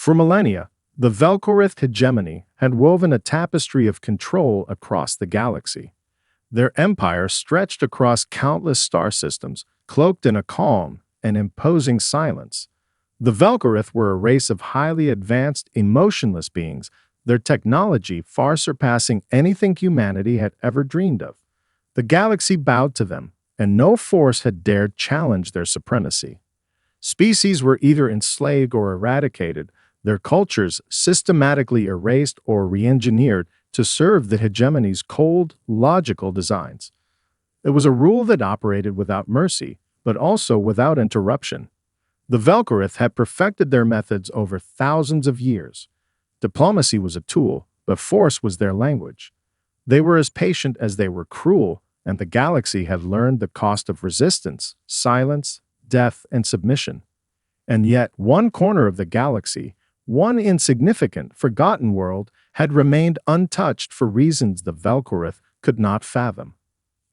For millennia, the Velkorith hegemony had woven a tapestry of control across the galaxy. Their empire stretched across countless star systems, cloaked in a calm and imposing silence. The Velkorith were a race of highly advanced, emotionless beings, their technology far surpassing anything humanity had ever dreamed of. The galaxy bowed to them, and no force had dared challenge their supremacy. Species were either enslaved or eradicated, their cultures systematically erased or re-engineered to serve the hegemony's cold, logical designs. It was a rule that operated without mercy, but also without interruption. The Velkorith had perfected their methods over thousands of years. Diplomacy was a tool, but force was their language. They were as patient as they were cruel, and the galaxy had learned the cost of resistance, silence, death, and submission. And yet, one corner of the galaxy, one insignificant, forgotten world, had remained untouched for reasons the Velkorith could not fathom.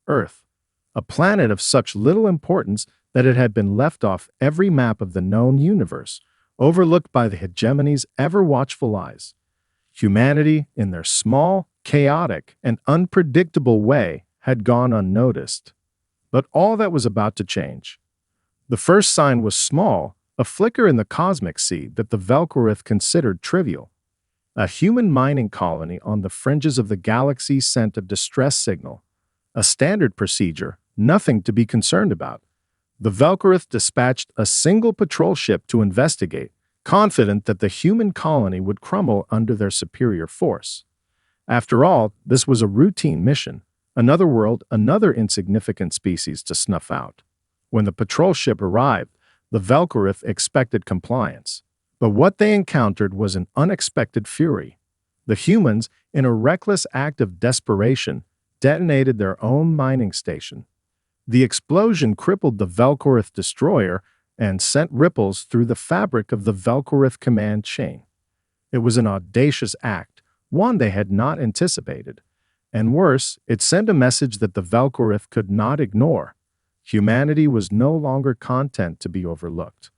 Earth, a planet of such little importance that it had been left off every map of the known universe, overlooked by the hegemony's ever-watchful eyes. Humanity, in their small, chaotic, and unpredictable way, had gone unnoticed. But all that was about to change. The first sign was small, a flicker in the cosmic sea that the Velkorith considered trivial. A human mining colony on the fringes of the galaxy sent a distress signal. A standard procedure, nothing to be concerned about. The Velkorith dispatched a single patrol ship to investigate, confident that the human colony would crumble under their superior force. After all, this was a routine mission, another world, another insignificant species to snuff out. When the patrol ship arrived, the Velkorith expected compliance. But what they encountered was an unexpected fury. The humans, in a reckless act of desperation, detonated their own mining station. The explosion crippled the Velkorith destroyer and sent ripples through the fabric of the Velkorith command chain. It was an audacious act, one they had not anticipated. And worse, it sent a message that the Velkorith could not ignore. Humanity was no longer content to be overlooked.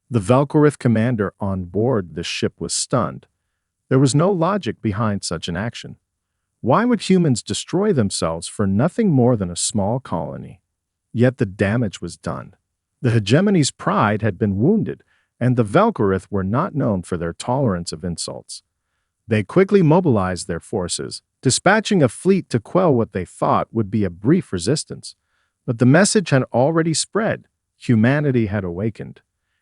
The Velkorith commander on board the ship was stunned. There was no logic behind such an action. Why would humans destroy themselves for nothing more than a small colony? Yet the damage was done. The hegemony's pride had been wounded, and the Velkorith were not known for their tolerance of insults. They quickly mobilized their forces, dispatching a fleet to quell what they thought would be a brief resistance. But the message had already spread. Humanity had awakened.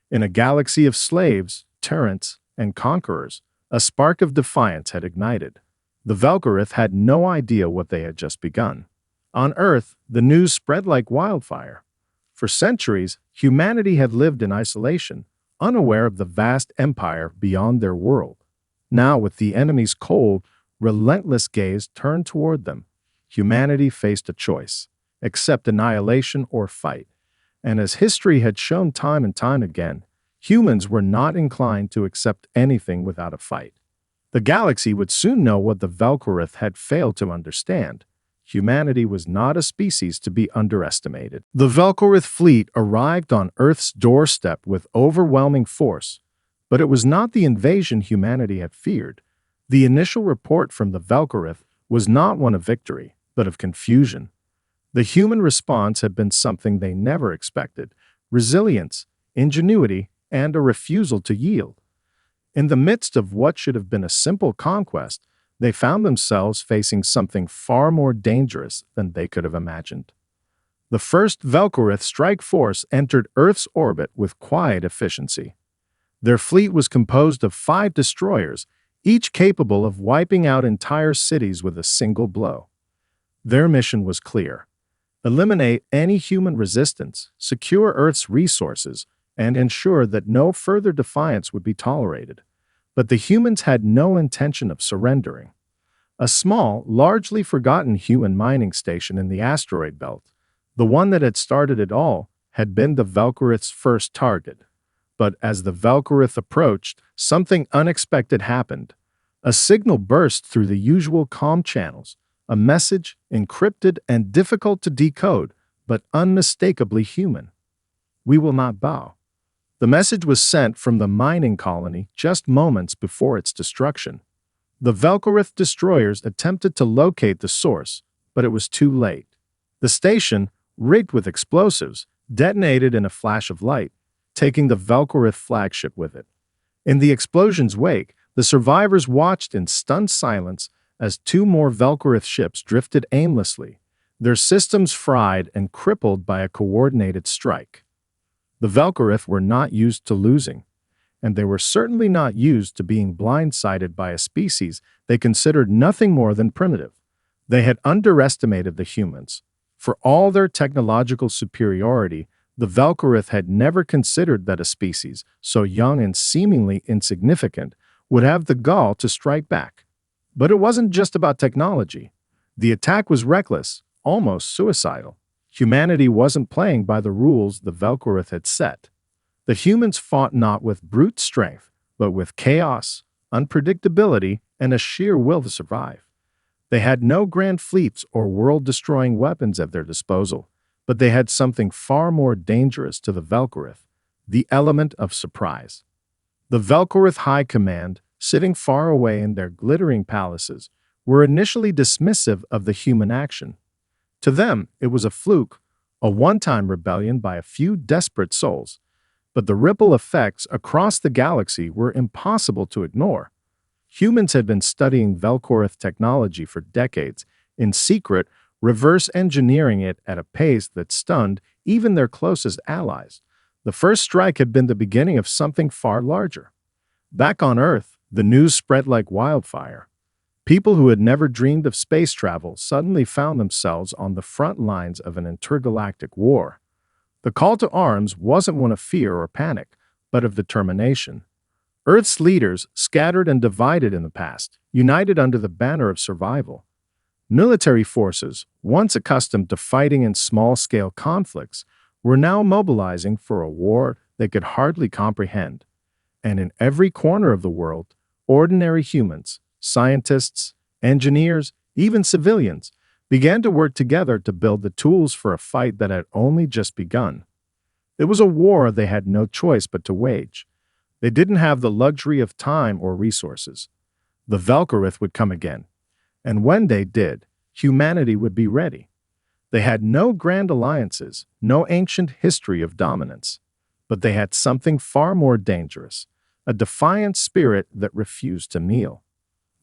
In a galaxy of slaves, tyrants, and conquerors, a spark of defiance had ignited. The Velkorith had no idea what they had just begun. On Earth, the news spread like wildfire. For centuries, humanity had lived in isolation, unaware of the vast empire beyond their world. Now, with the enemy's cold, relentless gaze turned toward them, humanity faced a choice: accept annihilation or fight. And as history had shown time and time again, humans were not inclined to accept anything without a fight. The galaxy would soon know what the Velkorith had failed to understand. Humanity was not a species to be underestimated. The Velkorith fleet arrived on Earth's doorstep with overwhelming force, but it was not the invasion humanity had feared. The initial report from the Velkorith was not one of victory, but of confusion. The human response had been something they never expected: resilience, ingenuity, and a refusal to yield. In the midst of what should have been a simple conquest, they found themselves facing something far more dangerous than they could have imagined. The first Velkorith strike force entered Earth's orbit with quiet efficiency. Their fleet was composed of 5 destroyers, each capable of wiping out entire cities with a single blow. Their mission was clear: eliminate any human resistance, secure Earth's resources, and ensure that no further defiance would be tolerated. But the humans had no intention of surrendering. A small, largely forgotten human mining station in the asteroid belt, the one that had started it all, had been the Velkorith's first target. But as the Velkorith approached, something unexpected happened. A signal burst through the usual comm channels, a message encrypted and difficult to decode, but unmistakably human. "We will not bow." The message was sent from the mining colony just moments before its destruction. The Velkorith destroyers attempted to locate the source, but it was too late. The station, rigged with explosives, detonated in a flash of light, taking the Velkorith flagship with it. In the explosion's wake, the survivors watched in stunned silence as two more Velkorith ships drifted aimlessly, their systems fried and crippled by a coordinated strike. The Velkorith were not used to losing, and they were certainly not used to being blindsided by a species they considered nothing more than primitive. They had underestimated the humans. For all their technological superiority, the Velkorith had never considered that a species so young and seemingly insignificant would have the gall to strike back. But it wasn't just about technology. The attack was reckless, almost suicidal. Humanity wasn't playing by the rules the Velkorith had set. The humans fought not with brute strength, but with chaos, unpredictability, and a sheer will to survive. They had no grand fleets or world-destroying weapons at their disposal, but they had something far more dangerous to the Velkorith, the element of surprise. The Velkorith High Command, sitting far away in their glittering palaces, were initially dismissive of the human action. To them, it was a fluke, a one-time rebellion by a few desperate souls, but the ripple effects across the galaxy were impossible to ignore. Humans had been studying Velkorith technology for decades, in secret, reverse engineering it at a pace that stunned even their closest allies. The first strike had been the beginning of something far larger. Back on Earth, the news spread like wildfire. People who had never dreamed of space travel suddenly found themselves on the front lines of an intergalactic war. The call to arms wasn't one of fear or panic, but of determination. Earth's leaders, scattered and divided in the past, united under the banner of survival. Military forces, once accustomed to fighting in small-scale conflicts, were now mobilizing for a war they could hardly comprehend. And in every corner of the world, ordinary humans, scientists, engineers, even civilians, began to work together to build the tools for a fight that had only just begun. It was a war they had no choice but to wage. They didn't have the luxury of time or resources. The Velkorith would come again, and when they did, humanity would be ready. They had no grand alliances, no ancient history of dominance, but they had something far more dangerous, a defiant spirit that refused to kneel.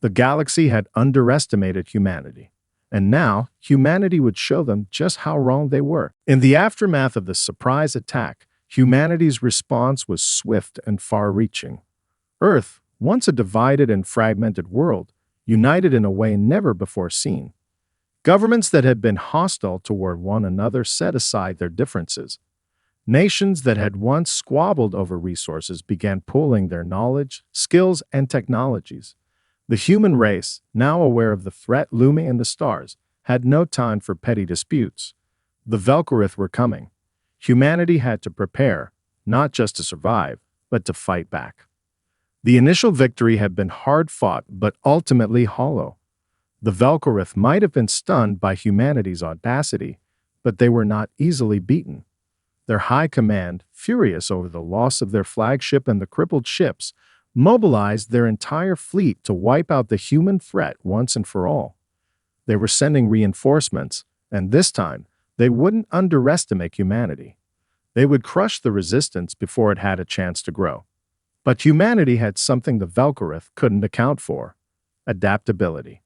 The galaxy had underestimated humanity, and now humanity would show them just how wrong they were. In the aftermath of the surprise attack, humanity's response was swift and far-reaching. Earth, once a divided and fragmented world, united in a way never before seen. Governments that had been hostile toward one another set aside their differences. Nations that had once squabbled over resources began pooling their knowledge, skills, and technologies. The human race, now aware of the threat looming in the stars, had no time for petty disputes. The Velkorith were coming. Humanity had to prepare, not just to survive, but to fight back. The initial victory had been hard-fought but ultimately hollow. The Velkorith might have been stunned by humanity's audacity, but they were not easily beaten. Their high command, furious over the loss of their flagship and the crippled ships, mobilized their entire fleet to wipe out the human threat once and for all. They were sending reinforcements, and this time, they wouldn't underestimate humanity. They would crush the resistance before it had a chance to grow. But humanity had something the Velkorith couldn't account for: adaptability.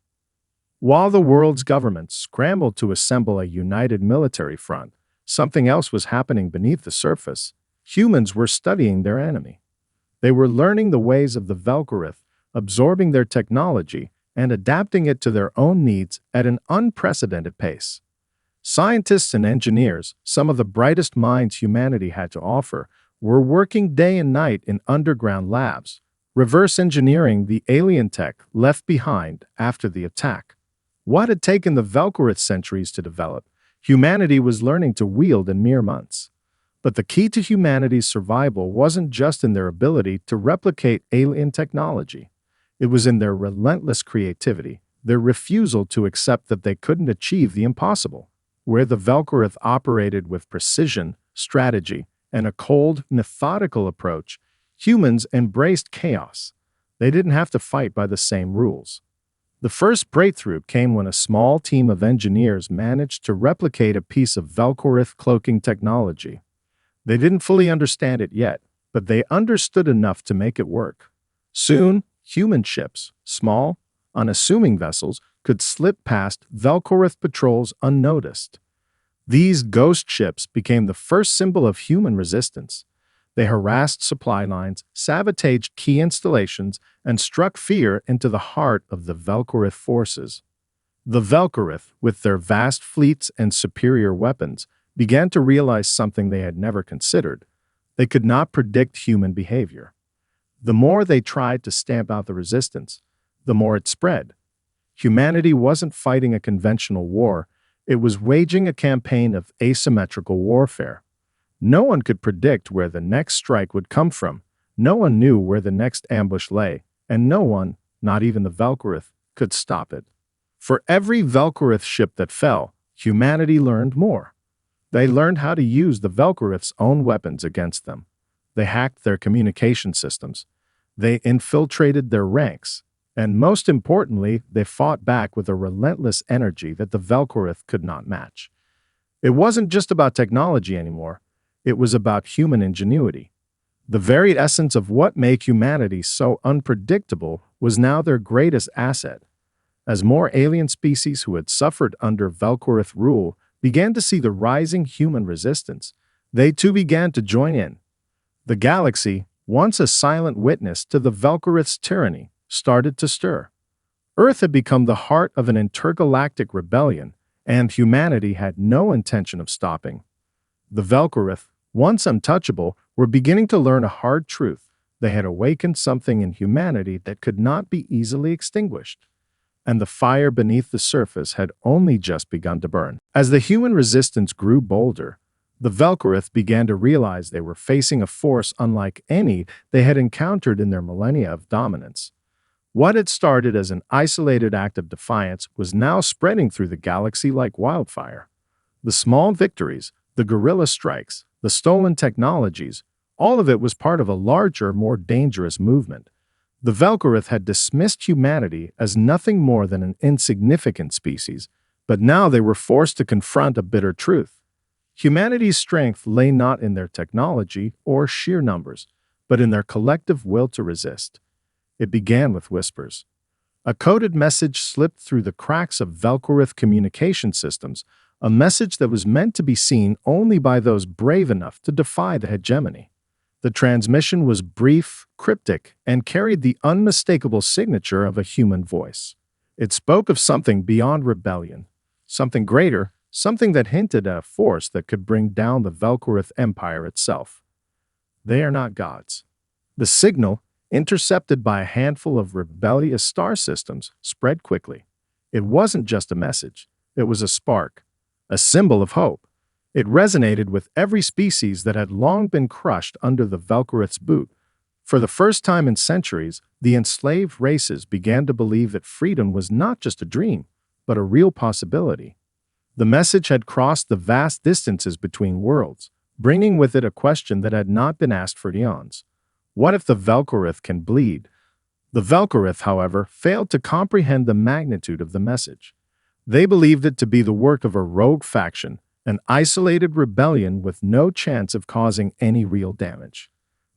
While the world's governments scrambled to assemble a united military front, something else was happening beneath the surface. Humans were studying their enemy. They were learning the ways of the Velkorith, absorbing their technology, and adapting it to their own needs at an unprecedented pace. Scientists and engineers, some of the brightest minds humanity had to offer, were working day and night in underground labs, reverse engineering the alien tech left behind after the attack. What had taken the Velkorith centuries to develop, humanity was learning to wield in mere months. But the key to humanity's survival wasn't just in their ability to replicate alien technology. It was in their relentless creativity, their refusal to accept that they couldn't achieve the impossible. Where the Velkorith operated with precision, strategy, and a cold, methodical approach, humans embraced chaos. They didn't have to fight by the same rules. The first breakthrough came when a small team of engineers managed to replicate a piece of Velkorith cloaking technology. They didn't fully understand it yet, but they understood enough to make it work. Soon, human ships, small, unassuming vessels, could slip past Velkorith patrols unnoticed. These ghost ships became the first symbol of human resistance. They harassed supply lines, sabotaged key installations, and struck fear into the heart of the Velkorith forces. The Velkorith, with their vast fleets and superior weapons, began to realize something they had never considered. They could not predict human behavior. The more they tried to stamp out the resistance, the more it spread. Humanity wasn't fighting a conventional war, it was waging a campaign of asymmetrical warfare. No one could predict where the next strike would come from, no one knew where the next ambush lay, and no one, not even the Velkorith, could stop it. For every Velkorith ship that fell, humanity learned more. They learned how to use the Velkorith's own weapons against them. They hacked their communication systems. They infiltrated their ranks. And most importantly, they fought back with a relentless energy that the Velkorith could not match. It wasn't just about technology anymore. It was about human ingenuity. The very essence of what made humanity so unpredictable was now their greatest asset. As more alien species who had suffered under Velkorith rule began to see the rising human resistance, they too began to join in. The galaxy, once a silent witness to the Velkorith's tyranny, started to stir. Earth had become the heart of an intergalactic rebellion, and humanity had no intention of stopping. The Velkorith, once untouchable, were beginning to learn a hard truth. They had awakened something in humanity that could not be easily extinguished. And the fire beneath the surface had only just begun to burn. As the human resistance grew bolder, the Velkorith began to realize they were facing a force unlike any they had encountered in their millennia of dominance. What had started as an isolated act of defiance was now spreading through the galaxy like wildfire. The small victories, the guerrilla strikes, the stolen technologies, all of it was part of a larger, more dangerous movement. The Velkorith had dismissed humanity as nothing more than an insignificant species, but now they were forced to confront a bitter truth. Humanity's strength lay not in their technology or sheer numbers, but in their collective will to resist. It began with whispers. A coded message slipped through the cracks of Velkorith communication systems, a message that was meant to be seen only by those brave enough to defy the hegemony. The transmission was brief, cryptic, and carried the unmistakable signature of a human voice. It spoke of something beyond rebellion, something greater, something that hinted at a force that could bring down the Velkorith Empire itself. They are not gods. The signal, intercepted by a handful of rebellious star systems, spread quickly. It wasn't just a message. It was a spark, a symbol of hope. It resonated with every species that had long been crushed under the Velkorith's boot. For the first time in centuries, the enslaved races began to believe that freedom was not just a dream, but a real possibility. The message had crossed the vast distances between worlds, bringing with it a question that had not been asked for eons. What if the Velkorith can bleed? The Velkorith, however, failed to comprehend the magnitude of the message. They believed it to be the work of a rogue faction, an isolated rebellion with no chance of causing any real damage.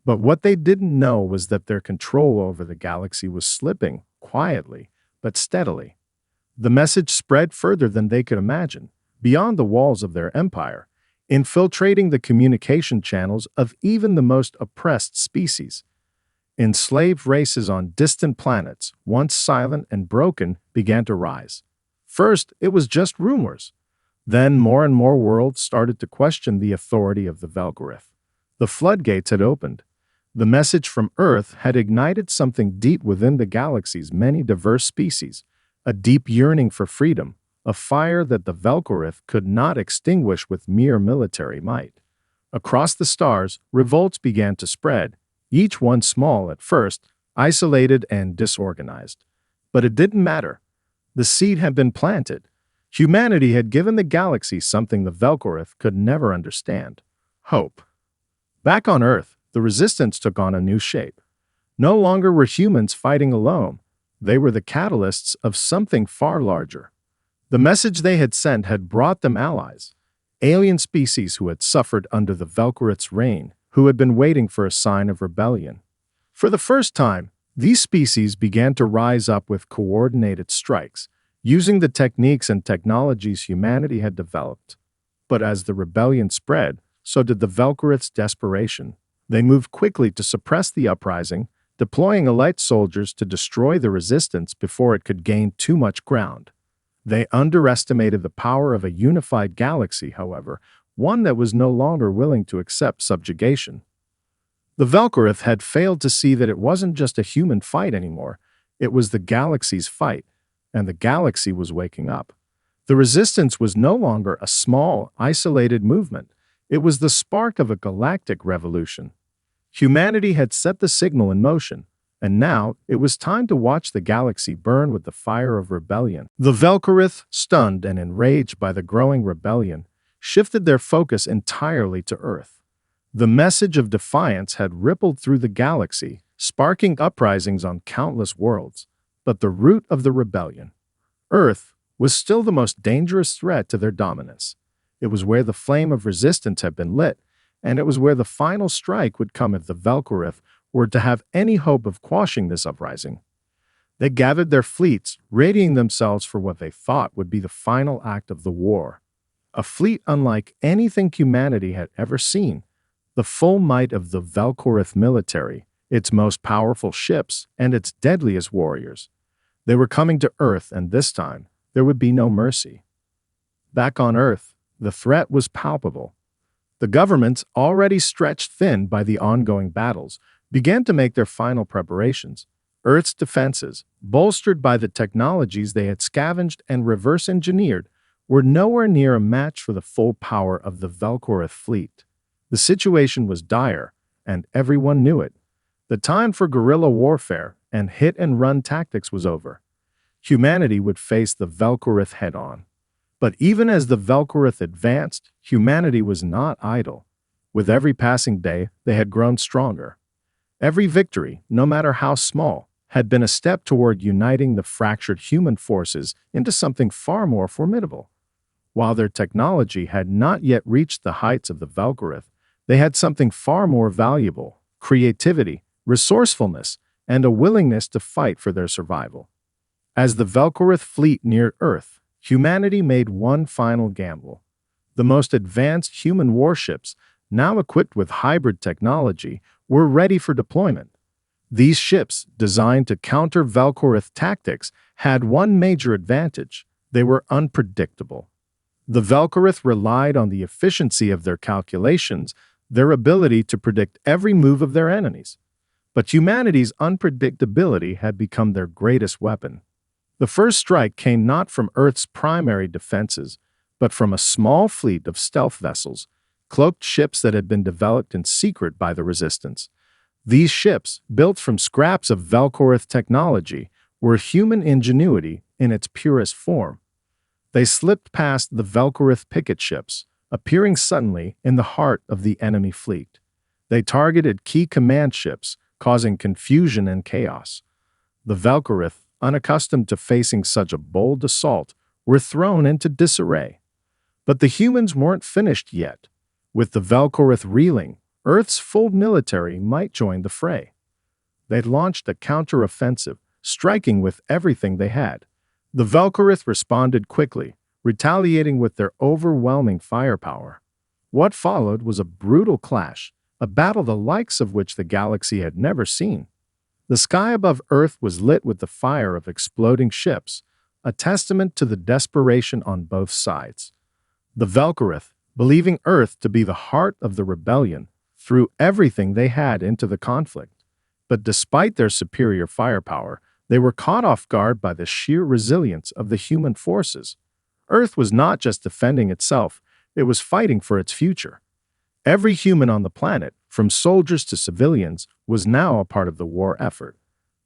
But what they didn't know was that their control over the galaxy was slipping, quietly, but steadily. The message spread further than they could imagine, beyond the walls of their empire, infiltrating the communication channels of even the most oppressed species. Enslaved races on distant planets, once silent and broken, began to rise. First, it was just rumors. Then more and more worlds started to question the authority of the Velkorith. The floodgates had opened. The message from Earth had ignited something deep within the galaxy's many diverse species, a deep yearning for freedom, a fire that the Velkorith could not extinguish with mere military might. Across the stars, revolts began to spread, each one small at first, isolated and disorganized. But it didn't matter. The seed had been planted. Humanity had given the galaxy something the Velkorith could never understand: hope. Back on Earth, the resistance took on a new shape. No longer were humans fighting alone. They were the catalysts of something far larger. The message they had sent had brought them allies, alien species who had suffered under the Velkorith's reign, who had been waiting for a sign of rebellion. For the first time, these species began to rise up with coordinated strikes, using the techniques and technologies humanity had developed. But as the rebellion spread, so did the Velkorith's desperation. They moved quickly to suppress the uprising, deploying elite soldiers to destroy the resistance before it could gain too much ground. They underestimated the power of a unified galaxy, however, one that was no longer willing to accept subjugation. The Velkorith had failed to see that it wasn't just a human fight anymore, it was the galaxy's fight, and the galaxy was waking up. The resistance was no longer a small, isolated movement. It was the spark of a galactic revolution. Humanity had set the signal in motion, and now it was time to watch the galaxy burn with the fire of rebellion. The Velkorith, stunned and enraged by the growing rebellion, shifted their focus entirely to Earth. The message of defiance had rippled through the galaxy, sparking uprisings on countless worlds. But the root of the rebellion, Earth, was still the most dangerous threat to their dominance. It was where the flame of resistance had been lit, and it was where the final strike would come if the Velkorith were to have any hope of quashing this uprising. They gathered their fleets, readying themselves for what they thought would be the final act of the war. A fleet unlike anything humanity had ever seen. The full might of the Velkorith military, its most powerful ships, and its deadliest warriors. They were coming to Earth, and this time, there would be no mercy. Back on Earth, the threat was palpable. The governments, already stretched thin by the ongoing battles, began to make their final preparations. Earth's defenses, bolstered by the technologies they had scavenged and reverse-engineered, were nowhere near a match for the full power of the Velkorith fleet. The situation was dire, and everyone knew it. The time for guerrilla warfare and hit-and-run tactics was over. Humanity would face the Velkorith head-on. But even as the Velkorith advanced, humanity was not idle. With every passing day, they had grown stronger. Every victory, no matter how small, had been a step toward uniting the fractured human forces into something far more formidable. While their technology had not yet reached the heights of the Velkorith, they had something far more valuable: creativity, resourcefulness, and a willingness to fight for their survival. As the Velkorith fleet neared Earth, humanity made one final gamble. The most advanced human warships, now equipped with hybrid technology, were ready for deployment. These ships, designed to counter Velkorith tactics, had one major advantage: they were unpredictable. The Velkorith relied on the efficiency of their calculations, their ability to predict every move of their enemies. But humanity's unpredictability had become their greatest weapon. The first strike came not from Earth's primary defenses, but from a small fleet of stealth vessels, cloaked ships that had been developed in secret by the Resistance. These ships, built from scraps of Velkorith technology, were human ingenuity in its purest form. They slipped past the Velkorith picket ships, appearing suddenly in the heart of the enemy fleet. They targeted key command ships, causing confusion and chaos. The Velkorith, unaccustomed to facing such a bold assault, were thrown into disarray. But the humans weren't finished yet. With the Velkorith reeling, Earth's full military might join the fray. They'd launched a counter-offensive, striking with everything they had. The Velkorith responded quickly, retaliating with their overwhelming firepower. What followed was a brutal clash, a battle the likes of which the galaxy had never seen. The sky above Earth was lit with the fire of exploding ships, a testament to the desperation on both sides. The Velkorith, believing Earth to be the heart of the rebellion, threw everything they had into the conflict. But despite their superior firepower, they were caught off guard by the sheer resilience of the human forces. Earth was not just defending itself, it was fighting for its future. Every human on the planet, from soldiers to civilians, was now a part of the war effort.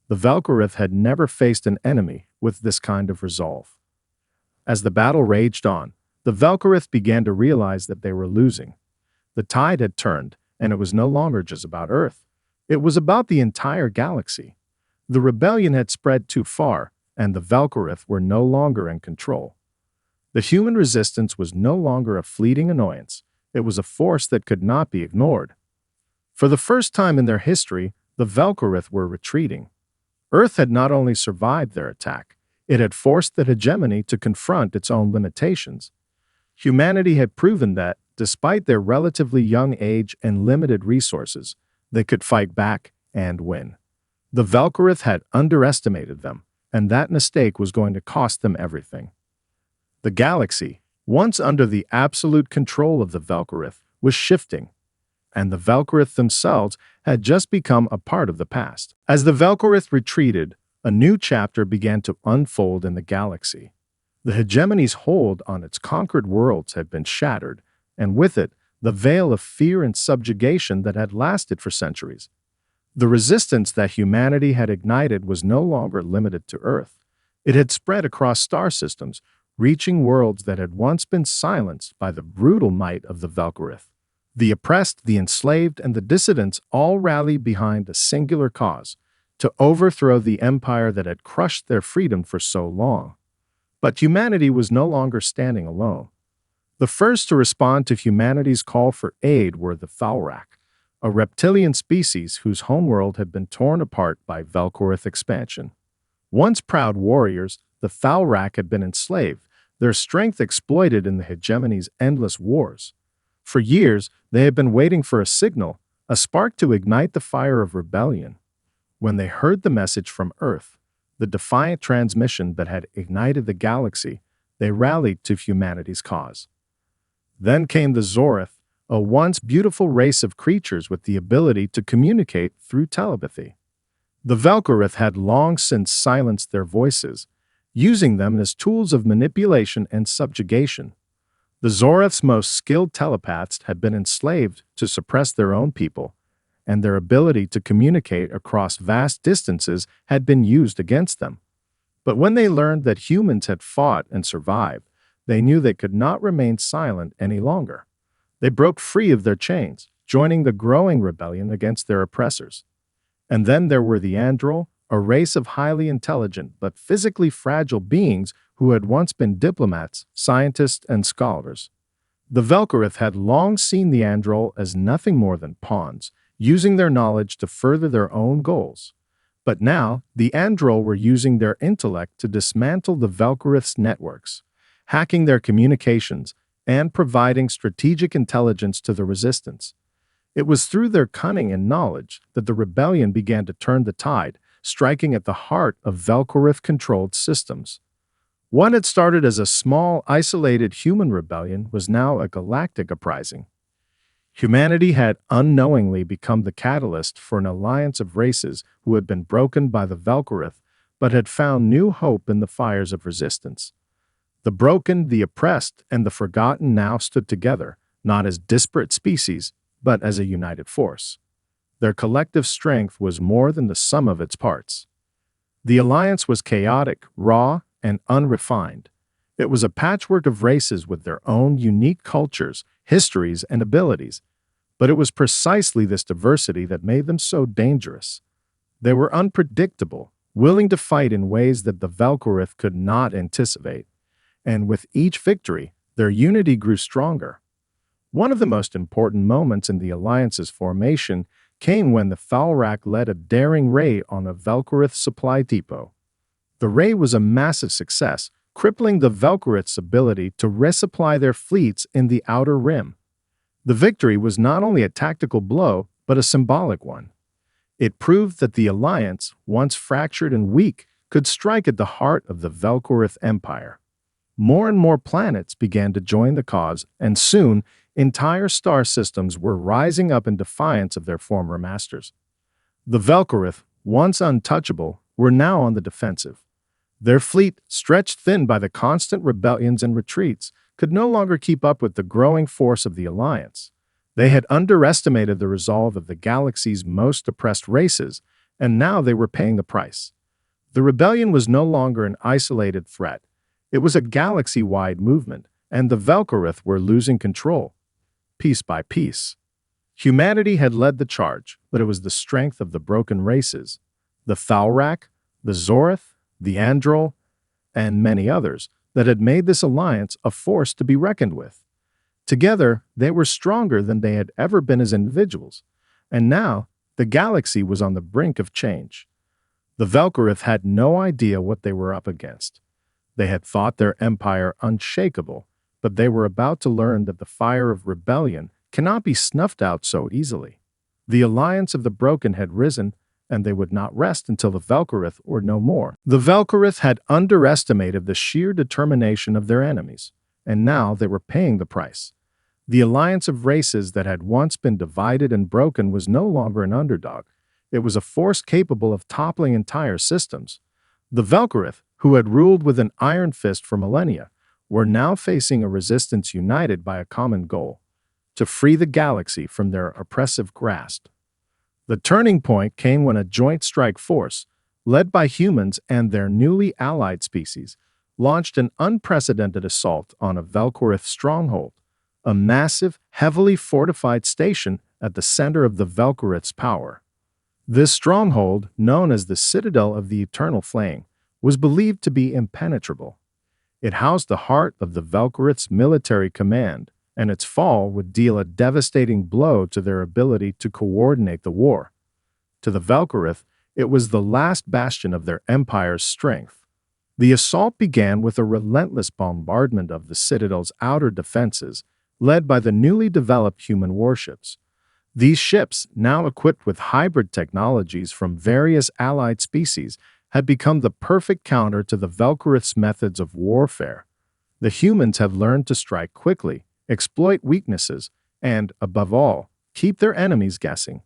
The Velkorith had never faced an enemy with this kind of resolve. As the battle raged on, the Velkorith began to realize that they were losing. The tide had turned, and it was no longer just about Earth. It was about the entire galaxy. The rebellion had spread too far, and the Velkorith were no longer in control. The human resistance was no longer a fleeting annoyance. It was a force that could not be ignored. For the first time in their history, the Velkorith were retreating. Earth had not only survived their attack, it had forced the hegemony to confront its own limitations. Humanity had proven that, despite their relatively young age and limited resources, they could fight back and win. The Velkorith had underestimated them, and that mistake was going to cost them everything. The galaxy, once under the absolute control of the Velkorith, was shifting, and the Velkorith themselves had just become a part of the past. As the Velkorith retreated, a new chapter began to unfold in the galaxy. The hegemony's hold on its conquered worlds had been shattered, and with it, the veil of fear and subjugation that had lasted for centuries. The resistance that humanity had ignited was no longer limited to Earth. It had spread across star systems, reaching worlds that had once been silenced by the brutal might of the Velkorith. The oppressed, the enslaved, and the dissidents all rallied behind a singular cause: to overthrow the empire that had crushed their freedom for so long. But humanity was no longer standing alone. The first to respond to humanity's call for aid were the Thalrak, a reptilian species whose homeworld had been torn apart by Velkorith expansion. Once proud warriors, the Thalrak had been enslaved, their strength exploited in the hegemony's endless wars. For years, they had been waiting for a signal, a spark to ignite the fire of rebellion. When they heard the message from Earth, the defiant transmission that had ignited the galaxy, they rallied to humanity's cause. Then came the Zorith, a once beautiful race of creatures with the ability to communicate through telepathy. The Velkorith had long since silenced their voices, using them as tools of manipulation and subjugation. The Zorith's most skilled telepaths had been enslaved to suppress their own people, and their ability to communicate across vast distances had been used against them. But when they learned that humans had fought and survived, they knew they could not remain silent any longer. They broke free of their chains, joining the growing rebellion against their oppressors. And then there were the Androl, a race of highly intelligent but physically fragile beings who had once been diplomats, scientists, and scholars. The Velkorith had long seen the Androl as nothing more than pawns, using their knowledge to further their own goals. But now, the Androl were using their intellect to dismantle the Velkorith's networks, hacking their communications, and providing strategic intelligence to the resistance. It was through their cunning and knowledge that the rebellion began to turn the tide, striking at the heart of Velkorith-controlled systems. What had started as a small, isolated human rebellion was now a galactic uprising. Humanity had unknowingly become the catalyst for an alliance of races who had been broken by the Velkorith, but had found new hope in the fires of resistance. The broken, the oppressed, and the forgotten now stood together, not as disparate species, but as a united force. Their collective strength was more than the sum of its parts. The alliance was chaotic, raw, and unrefined. It was a patchwork of races with their own unique cultures, histories, and abilities. But it was precisely this diversity that made them so dangerous. They were unpredictable, willing to fight in ways that the Velkorith could not anticipate. And with each victory, their unity grew stronger. One of the most important moments in the Alliance's formation came when the Thalrak led a daring raid on a Velkorith supply depot. The raid was a massive success, crippling the Velkorith's ability to resupply their fleets in the Outer Rim. The victory was not only a tactical blow, but a symbolic one. It proved that the Alliance, once fractured and weak, could strike at the heart of the Velkorith Empire. More and more planets began to join the cause, and soon, entire star systems were rising up in defiance of their former masters. The Velkorith, once untouchable, were now on the defensive. Their fleet, stretched thin by the constant rebellions and retreats, could no longer keep up with the growing force of the Alliance. They had underestimated the resolve of the galaxy's most oppressed races, and now they were paying the price. The rebellion was no longer an isolated threat. It was a galaxy-wide movement, and the Velkorith were losing control. Piece by piece, Humanity had led the charge, but it was the strength of the broken races, the Thalrak, the Zorith, the Androl, and many others, that had made this alliance a force to be reckoned with. Together, they were stronger than they had ever been as individuals, and now the galaxy was on the brink of change. The Velkorith had no idea what they were up against. They had thought their empire unshakable, but they were about to learn that the fire of rebellion cannot be snuffed out so easily. The alliance of the broken had risen, and they would not rest until the Velkorith were no more. The Velkorith had underestimated the sheer determination of their enemies, and now they were paying the price. The alliance of races that had once been divided and broken was no longer an underdog. It was a force capable of toppling entire systems. The Velkorith, who had ruled with an iron fist for millennia, were now facing a resistance united by a common goal: to free the galaxy from their oppressive grasp. The turning point came when a joint strike force, led by humans and their newly allied species, launched an unprecedented assault on a Velkorith stronghold, a massive, heavily fortified station at the center of the Velkorith's power. This stronghold, known as the Citadel of the Eternal Flame, was believed to be impenetrable. It housed the heart of the Velkorith's military command, and its fall would deal a devastating blow to their ability to coordinate the war. To the Velkorith, it was the last bastion of their empire's strength. The assault began with a relentless bombardment of the Citadel's outer defenses, led by the newly developed human warships. These ships, now equipped with hybrid technologies from various allied species, had become the perfect counter to the Velkorith's methods of warfare. The humans had learned to strike quickly, exploit weaknesses, and, above all, keep their enemies guessing.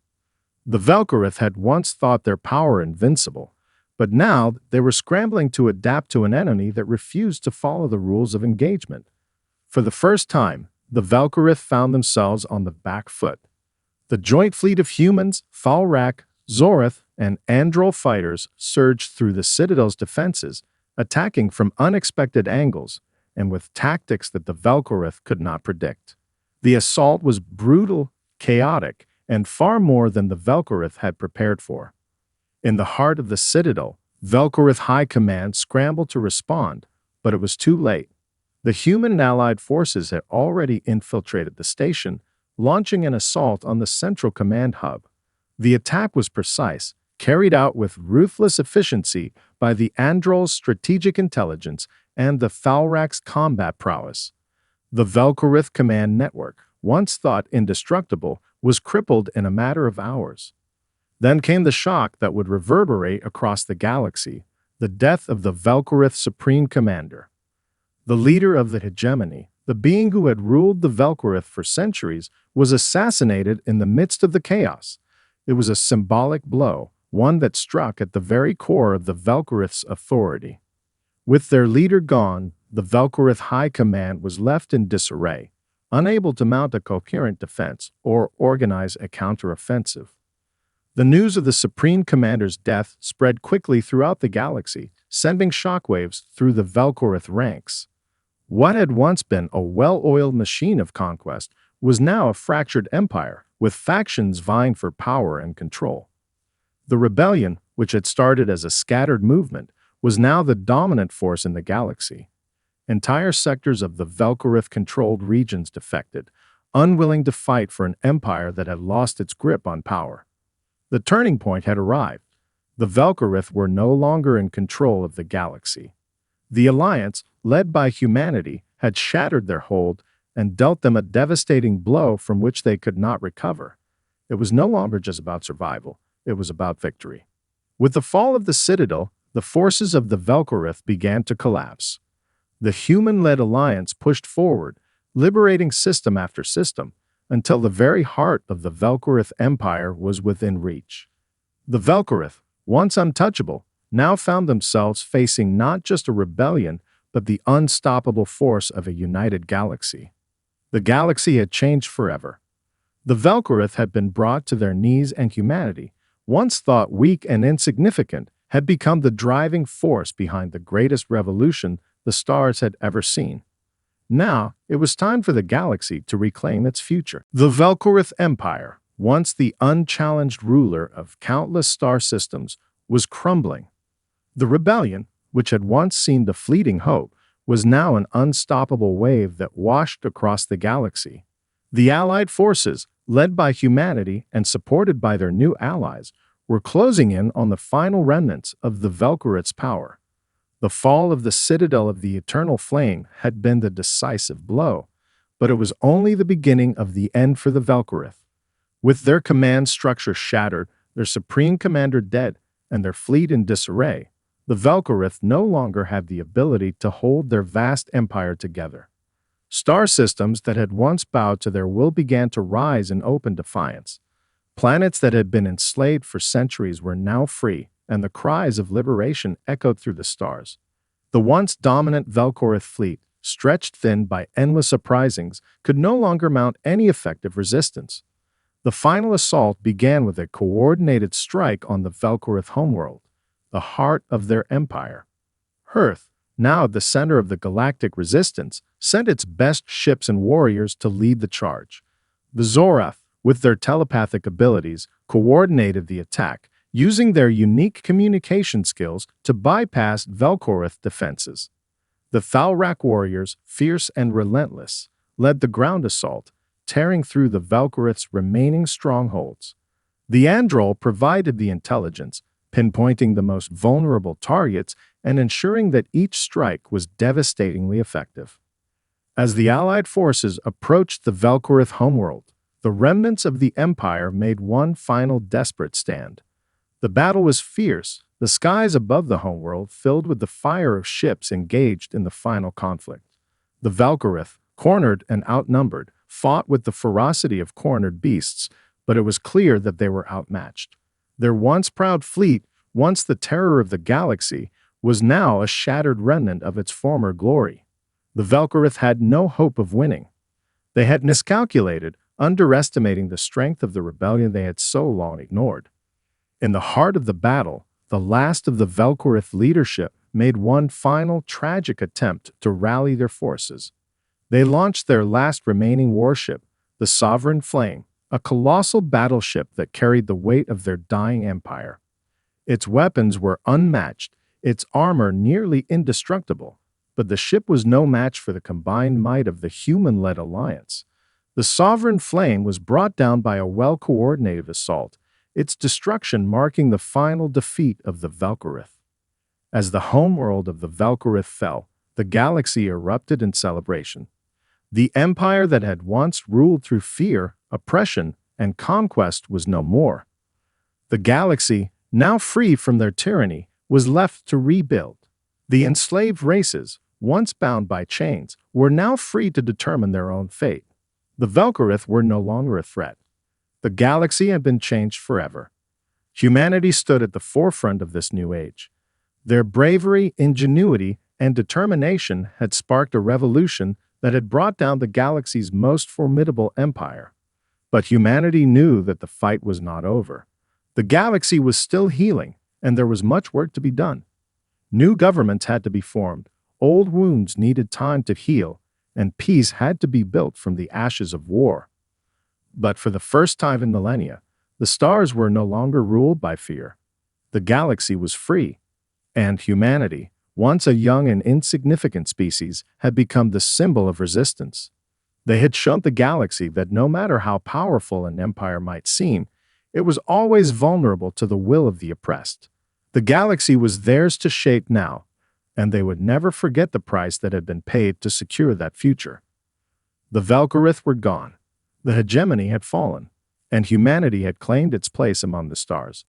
The Velkorith had once thought their power invincible, but now they were scrambling to adapt to an enemy that refused to follow the rules of engagement. For the first time, the Velkorith found themselves on the back foot. The joint fleet of humans, Thalrak, Zorith, and Androl fighters surged through the Citadel's defenses, attacking from unexpected angles and with tactics that the Velkorith could not predict. The assault was brutal, chaotic, and far more than the Velkorith had prepared for. In the heart of the Citadel, Velkorith High Command scrambled to respond, but it was too late. The human and allied forces had already infiltrated the station, launching an assault on the central command hub. The attack was precise, carried out with ruthless efficiency by the Androl's strategic intelligence and the Thalrak's combat prowess. The Velkorith command network, once thought indestructible, was crippled in a matter of hours. Then came the shock that would reverberate across the galaxy, the death of the Velkorith Supreme Commander. The leader of the hegemony, the being who had ruled the Velkorith for centuries, was assassinated in the midst of the chaos. It was a symbolic blow, one that struck at the very core of the Velkorith's authority. With their leader gone, the Velkorith High Command was left in disarray, unable to mount a coherent defense or organize a counteroffensive. The news of the Supreme Commander's death spread quickly throughout the galaxy, sending shockwaves through the Velkorith ranks. What had once been a well-oiled machine of conquest was now a fractured empire, with factions vying for power and control. The rebellion, which had started as a scattered movement, was now the dominant force in the galaxy. Entire sectors of the Velkorith-controlled regions defected, unwilling to fight for an empire that had lost its grip on power. The turning point had arrived. The Velkorith were no longer in control of the galaxy. The alliance, led by humanity, had shattered their hold and dealt them a devastating blow from which they could not recover. It was no longer just about survival, it was about victory. With the fall of the Citadel, the forces of the Velkorith began to collapse. The human-led alliance pushed forward, liberating system after system, until the very heart of the Velkorith Empire was within reach. The Velkorith, once untouchable, now found themselves facing not just a rebellion, but the unstoppable force of a united galaxy. The galaxy had changed forever. The Velkorith had been brought to their knees, and humanity, once thought weak and insignificant, had become the driving force behind the greatest revolution the stars had ever seen. Now, it was time for the galaxy to reclaim its future. The Velkorith Empire, once the unchallenged ruler of countless star systems, was crumbling. The rebellion, which had once seemed a fleeting hope, was now an unstoppable wave that washed across the galaxy. The Allied forces, led by humanity and supported by their new allies, were closing in on the final remnants of the Velkorit's power. The fall of the Citadel of the Eternal Flame had been the decisive blow, but it was only the beginning of the end for the Velkorith. With their command structure shattered, their supreme commander dead, and their fleet in disarray, the Velkorith no longer had the ability to hold their vast empire together. Star systems that had once bowed to their will began to rise in open defiance. Planets that had been enslaved for centuries were now free, and the cries of liberation echoed through the stars. The once dominant Velkorith fleet, stretched thin by endless uprisings, could no longer mount any effective resistance. The final assault began with a coordinated strike on the Velkorith homeworld, the heart of their empire. Earth, now at the center of the galactic resistance, sent its best ships and warriors to lead the charge. The Zorath, with their telepathic abilities, coordinated the attack, using their unique communication skills to bypass Velkorith defenses. The Thalrak warriors, fierce and relentless, led the ground assault, tearing through the Velkorith's remaining strongholds. The Androl provided the intelligence, pinpointing the most vulnerable targets and ensuring that each strike was devastatingly effective. As the Allied forces approached the Velkorith homeworld, the remnants of the Empire made one final desperate stand. The battle was fierce, the skies above the homeworld filled with the fire of ships engaged in the final conflict. The Velkorith, cornered and outnumbered, fought with the ferocity of cornered beasts, but it was clear that they were outmatched. Their once proud fleet, once the terror of the galaxy, was now a shattered remnant of its former glory. The Velkorith had no hope of winning. They had miscalculated, underestimating the strength of the rebellion they had so long ignored. In the heart of the battle, the last of the Velkorith leadership made one final tragic attempt to rally their forces. They launched their last remaining warship, the Sovereign Flame, a colossal battleship that carried the weight of their dying empire. Its weapons were unmatched, its armor nearly indestructible, but the ship was no match for the combined might of the human-led alliance. The Sovereign Flame was brought down by a well-coordinated assault, its destruction marking the final defeat of the Velkorith. As the homeworld of the Velkorith fell, the galaxy erupted in celebration. The empire that had once ruled through fear, oppression, and conquest was no more. The galaxy, now free from their tyranny, was left to rebuild. The enslaved races, once bound by chains, were now free to determine their own fate. The Velkorith were no longer a threat. The galaxy had been changed forever. Humanity stood at the forefront of this new age. Their bravery, ingenuity, and determination had sparked a revolution that had brought down the galaxy's most formidable empire. But humanity knew that the fight was not over. The galaxy was still healing, and there was much work to be done. New governments had to be formed, old wounds needed time to heal, and peace had to be built from the ashes of war. But for the first time in millennia, the stars were no longer ruled by fear. The galaxy was free, and humanity, once a young and insignificant species, had become the symbol of resistance. They had shown the galaxy that no matter how powerful an empire might seem, it was always vulnerable to the will of the oppressed. The galaxy was theirs to shape now, and they would never forget the price that had been paid to secure that future. The Velkorith were gone. The hegemony had fallen, and humanity had claimed its place among the stars.